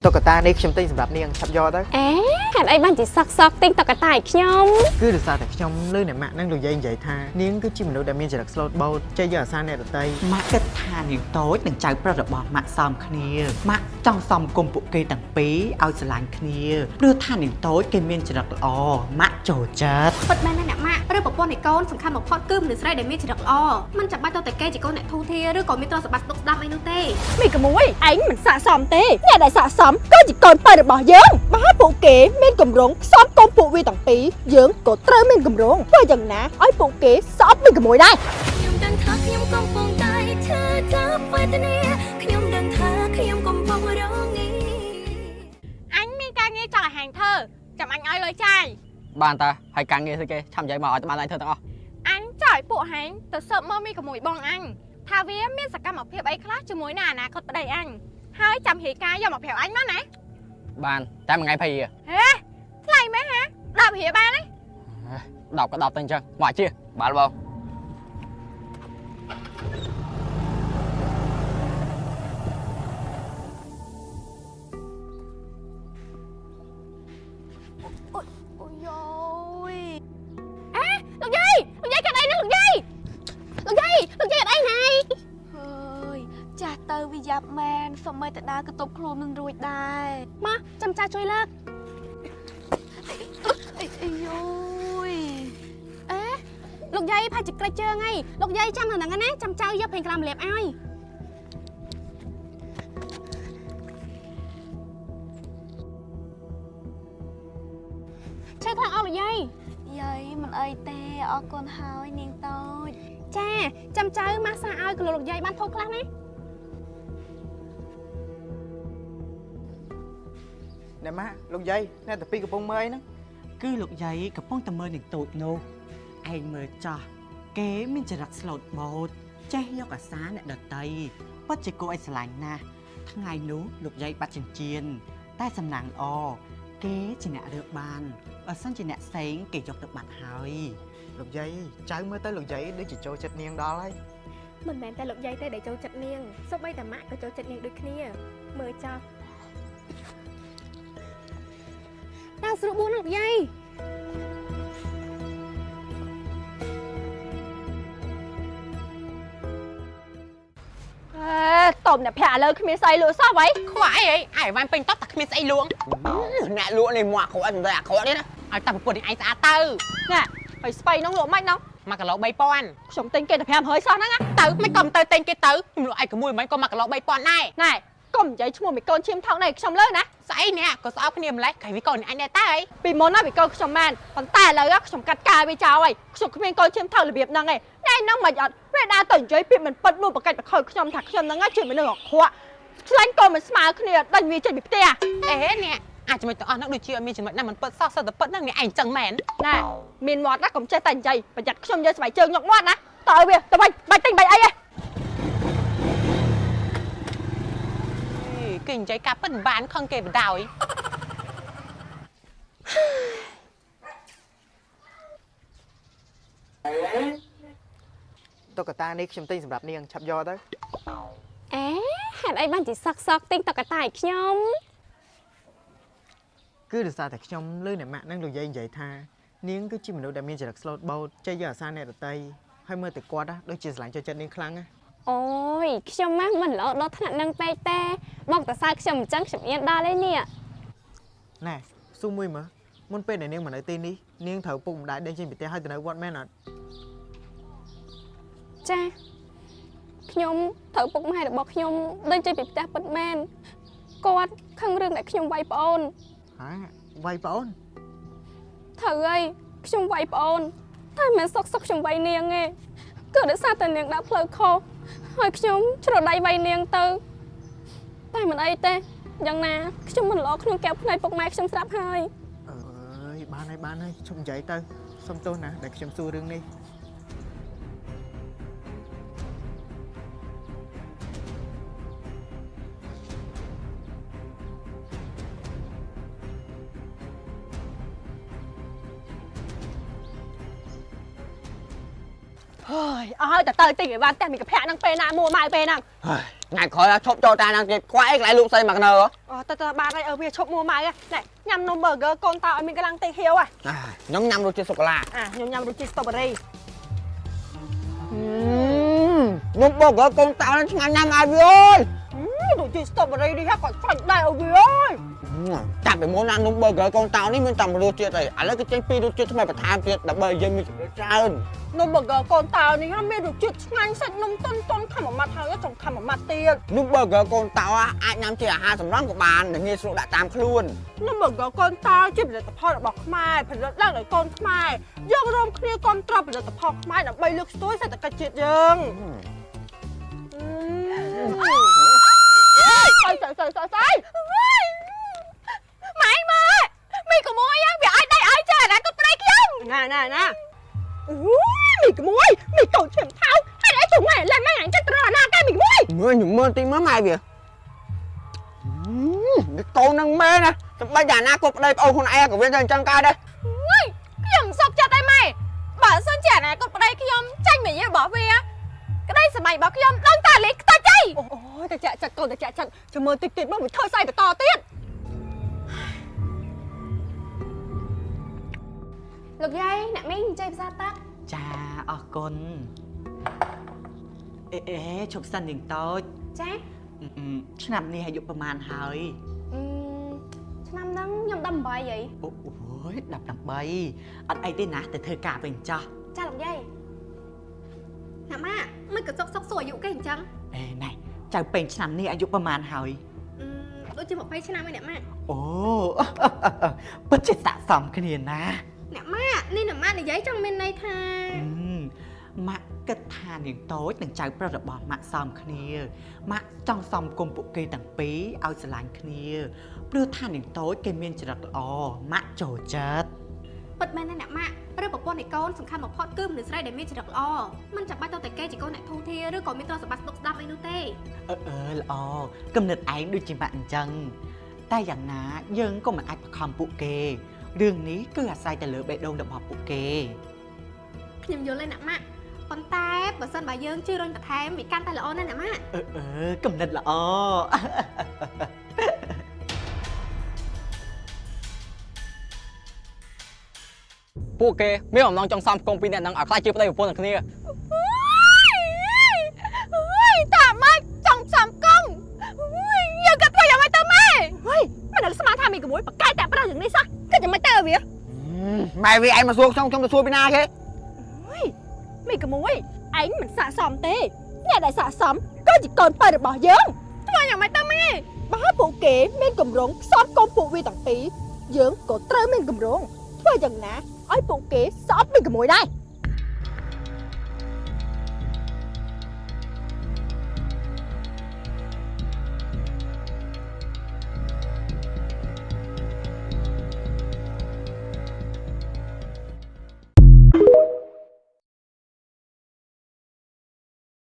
ตุ๊กตานี่ខ្ញុំទិញសម្រាប់នាងឆាប់យកទៅហេតុអីបានជាសក់ទិញតុក្កតាឲ្យខ្ញុំគឺដោយសារតែខ្ញុំលើអ្នកម៉ាក់នឹងនិយាយថានាងគឺជាមនុស្សដែលមានចរិតស្លូតបូតចេះយកអាសាអ្នកដទៃម៉ាក់គិតថានាងតូចនឹងចៅប្រុសរបស់ម៉ាក់សមគ្នាម៉ាក់ចង់សមគុំពួកគេទាំងពីរឲ្យស្រឡាញ់គ្នាព្រោះថានាងតូចគេមានចរិតល្អម៉ាក់ចូលចិត្តពិតមែនណាអ្នកម៉ាក់ឬប្រពន្ធនៃកូនសំខាន់បំផុតគឺមនុស្សស្រីដែលមានចរិតល្អមិនចាំបាច់ទៅតែគេជាកូនអ្នកធូរធារឬក៏មានទ្រព្យសម្បត្តិស្ដុកស្ដាប់អីនោះទេមីក្មួយឯងមិនស័ក្តិសមទេអ្នកដែលស័ក្តិសមគឺជាកូនប៉ែរបស់យើងបើពួកគេមានកម្រងផ្សំកូនពួកវាទាំងពីរយើងក៏ត្រូវមានកម្រងធ្វើយ៉ាងណាឲ្យពួកគេស្អប់មីក្មួយដែរខ្ញុំដឹងថាខ្ញុំកំពុងតែឈឺចាប់វេទនាខ្ញុំដឹងថាខ្ញុំកំពុងរងីអញមានការងារចង់ឲ្យហាញធ្វើចាំអញឲ្យលុយចាយបានតាហើយការងារស្អីគេឆាំនិយាយមកឲ្យបានឲ្យធ្វើទាំងអស់អញចង់ឲ្យពួកហាញទៅស៊ើបមើលមីក្មួយបងអញថាវាមានសកម្មភាពអីខ្លះជាមួយនឹងអនាគតប្តីអញហើយចាំហេការយកមកប្រាប់អញមកណាបានតែមួយថ្ងៃ20ហេថ្លៃមែនហា10រៀលបានទេ10ក៏10ទៅអញ្ចឹងមកជាបានបងអូយយលោកយាយកាត់អីណាលោកយាយអត់អីណៃហើយចាស់ទៅវាយ៉ាប់មែនសម័យតដើក៏ទប់ខ្លួននឹងរួចដែរមកចាំចាជួយលើកអីយយលោកយាយផាច់ចក្រិចជើងអីលោកយាយចាំនៅហ្នឹងណាចាំចៅយកពេញក្រាមលាបឲ្យឈើខ្លាំងអស់លោកយាយយាយមិនអីទេអរគុណហើយនាងតូចចាចាំចៅម៉ាសាឲ្យគលោកយាយបានធូរខ្លះណាអ្នកម៉ាក់លោកយាយអ្នកតាពីកំពុងមើលអីហ្នឹងគឺលោកយាយកំពុងតែមើលនាងតូចនោះឯងមើលចាស់គេមានចរិតស្លូតបូតចេះយកអាសាអ្នកដតីពិតជាគួរឲ្យស្រឡាញ់ណាស់ថ្ងៃនោះលោកយាយបាត់ចិញ្ចៀនតែសំណាងល្អគេជាអ្នករើបានបើសិនជាអ្នកផ្សេងគេយកទៅបាត់ហើយលោកយាយចៅមើលទៅលោកយាយដូចជាចូលចិត្តនាងដល់ហើយមិនមែនតែលោកយាយទេដែលចូលចិត្តនាងសូម្បីតែម៉ាក់ក៏ចូលចិត្តនាងដូចគ្នាមើលចោះតើស្រួលបួនលោកយាយតបអ្នកប្រាក់ឥឡូវគ្មានស្អីលក់សោះហីខ្វះអីអាយបានពេញតបតែគ្មានស្អីលក់អ្នកលក់នេះមកគ្រាន់តែអាក្រក់នេះណាឲ្យតែប្រពន្ធនេះឯងស្អាតទៅណាហើយស្បៃនោះលក់មិនហ្នឹង1គីឡូ3000ខ្ញុំទិញគេតែ500សោះហ្នឹងទៅមិនក៏ទៅទិញគេទៅខ្ញុំលក់ឯកមួយមិនក៏1គីឡូ3000ដែរណែកុំនិយាយឈ្មោះមីកូនឈាមថោកនេះខ្ញុំលើណាស្អីនេះក៏ស្អប់គ្នាម្លេះក្រៃវីកូនអញដែរតើអីពីមុនណាមីកូនខ្ញុំមែនប៉ុន្តែឥឡូវខ្ញុំកាត់កាយវាចោលហើយខ្ញុំគ្មានកូនឈាមថោករបៀបហ្នឹងឯងណែហ្នឹងមិនអត់វាដើរទៅនិយាយពីមិនពិតនោះបកាច់បខើខ្ញុំថាខ្ញុំហ្នឹងជាមនុស្សអាក្រក់ឆ្លាញ់កូនមិនស្មើគ្នាដាច់វាចេញពីផ្ទះអេនេះអាចចំណុចទាំងអស់ហ្នឹងដូចជាមានចំណុចណាមិនពិតសោះសិតតែពិតហ្នឹងនេះឯងចឹងមែនណែមានមាត់ណាកុំចេះតែនិយាយប្រយ័ត្នខ្ញុំយកស្បែកជើងញកមាត់ណាតើវាទៅបាច់ទិញបាច់អីគេនិយាយការពិតមិនបានខឹងគេបណ្ដោយตุ๊កតានេះខ្ញុំទិញសម្រាប់នាងឆាប់យកទៅហេតុអីបានជាសក់ទិញតុក្កតាឲ្យខ្ញុំគឺដោយសារតែខ្ញុំលើអ្នកម៉ាក់នឹងនិយាយថានាងគឺជាមនុស្សដែលមានចរិតស្លូតបូតចេះយកអាសាអ្នកដទៃហើយមើលតែគាត់ដូចជាស្រឡាញ់ចូលចិត្តនាងខ្លាំងណាអូយខ្ញុំមិនល្អដល់ថ្នាក់នឹងពេកទេបងតើសើខ្ញុំអញ្ចឹងខ្ញុំអៀនដល់ឯនេះណែស៊ូមួយមើលមុនពេលដែលនាងមកនៅទីនេះនាងត្រូវពុកម្ដាយដេញចេញពីផ្ទះហើយទៅនៅវត្តមែនអត់ចាខ្ញុំត្រូវពុកម៉ែរបស់ខ្ញុំដេញចេញពីផ្ទះពិតមែនគាត់ខឹងរឿងដែលខ្ញុំវាយប្អូនហាវាយប្អូនត្រូវហើយខ្ញុំវាយប្អូនតែមិនសុកខ្ញុំវាយនាងទេគឺដោយសារតែនាងដាក់ផ្លូវខុសហើយខ្ញុំច្រដៃវាយនាងទៅតែមិនអីទេយ៉ាងណាខ្ញុំមិនល្អក្នុងកែវភ្នែកពុកម៉ែខ្ញុំស្រាប់ហើយអើយបានហើយជុំនិយាយទៅសុំទោសណាដែលខ្ញុំសួររឿងនេះហើយអើយតែទៅទិញឲ្យបានតែមីកាភៈហ្នឹងពេលណាមួម៉ៅពេលហ្នឹង ngày khỏi chốt cho ta đang kịp quái lại luôn xây mặt nờ តើបាទហើយវាឈប់មួម៉ៅណែញ៉ាំនំ burger កូនតើឲ្យមានកម្លាំងតិចហៀវហ៎ nhóm nhâm rồi chia sô cô la ខ្ញុំញ៉ាំរសជាតិ strawberry nấm burger con tao nó ngang nhâm ai vậy ơi រសជាតិ strawberry នេះគាត់ខ្លាញ់ដែរអូវាអើយ chặt phải muốn ăn nấm burger con tao ní mình tầm rồi chia này lấy cái chén pi rồi chia cho mày phải tham tiền đập bơi dây mình trơn នំ burger កូនតើនេះមានរសជាតិឆ្ងាញ់សាច់នំតុនខំមួយម៉ាត់ហើយចង់ខំមួយម៉ាត់ទៀត nấm burger con tao á ai nhâm chia hai sầm răng của bạn để nghe số đã tam luôn នំ burger កូនតើជាផលិតផលរបស់ខ្មែរផលិតឡើងដោយកូនខ្មែរយើងរួមគ្នាគ្រប់គ្រងផលិតផលខ្មែរដើម្បីលើកស្ទួយសេដ្ឋកិច្ចជាតិយើងស្អីម៉ៃមើមីក្មួយវាអាចដៃឲ្យចាណាគាត់ប្តីខ្ញុំណាអូយមីក្មួយមីកូនឈាមថៅហើយឯងជួយឡើងម៉ៃអញចិត្តរណាកែមីក្មួយ mưa nhủ mưa tí má mày kìa cái câu nâng mê nè bây giờ na cục đây ông con ai của viên dân chân ca đây ខ្ញុំសោកចិត្តឯម៉ែបើសិនជាណាគាត់ប្តីខ្ញុំចាញ់មីរបស់វាក្តីសម័យរបស់ខ្ញុំដឹងតែលេខខ្ទេចអីអូយតែចាក់ចិត្តកូនតែចាក់ចិត្តចាំមើលតិចមកវាធ្វើស្អីបន្តទៀត លោកយាយអ្នកមីងចេះភាសាតាក់ ចាអរគុណអេឈប់សិននាងតូច ចា ឆ្នាំនេះអាយុប្រហែលហើយ ឆ្នាំហ្នឹងខ្ញុំ18ហី អូយ18អត់អីទេណាទៅធ្វើការវិញចោះ ចាលោកយាយ អ្នកម៉ាក់មិនក៏សុកសួរអាយុគេអញ្ចឹង អេណែចៅពេញឆ្នាំនេះអាយុប្រហែលហើយ ដូចជា20ឆ្នាំឯអ្នកម៉ាក់ អូ ពិតជាស័ក្តិសមគ្នាណា អ្នកម៉ាក់នេះអ្នកម៉ាក់និយាយចង់មានន័យថា ម៉ាក់គិតថានាងតូចនិងចៅប្រុសរបស់ម៉ាក់សមគ្នាម៉ាក់ចង់សមគុំពួកគេទាំងពីរឲ្យស្រឡាញ់គ្នាព្រោះថានាងតូចគេមានចរិតល្អម៉ាក់ចូលចិត្ត ពិតមែនណាអ្នកម៉ាក់ឬប្រពន្ធនៃកូនសំខាន់បំផុតគឺមនុស្សស្រីដែលមានចរិតល្អមិនចាំបាច់ទៅតែគេជាកូនអ្នកធូរធារឬក៏មានទ្រព្យសម្បត្តិស្ដុកស្ដាប់អីនោះទេ ល្អគំនិតឯងដូចជាម៉ាក់អញ្ចឹងតែយ៉ាងណាយើងក៏មិនអាចបង្ខំពួកគេរឿងនេះគឺអាស្រ័យទៅលើបេះដូងរបស់ពួកគេ ខ្ញុំយល់ហើយអ្នកម៉ាក់ប៉ុន្តែបើសិនបើយើងជឿរុញបន្ថែមវាកាន់តែល្អណាស់អ្នកម៉ាក់ គំនិតល្អ ពួកគេមានអំណងចង់សំគងពីអ្នកនឹងឲ្យខ្លាចជាប្តីប្រពន្ធគ្នា អូយតាម៉េចចង់សំកងយើងក៏ធ្វើយ៉ាងម៉េចទៅម៉ែមិនដឹងស្មានថាមីក្មួយបកកែតែប្រោះយ៉ាងនេះសោះគិតយ៉ាងម៉េចទៅវា mày vì anh mà xuống trong tôi xui bên ai thế មីក្មួយឯងមិនស័ក្តិសមទេអ្នកដែលស័ក្តិសមក៏ជាកូនប៉ែរបស់យើងធ្វើយ៉ាងម៉េចទៅម៉ែបើពួកគេមានកម្រងខ្សត់កូនពួកវាទាំងពីរយើងក៏ត្រូវមានកម្រងធ្វើយ៉ាងណាឲ្យពួកគេស្អប់មីក្មួយដែរ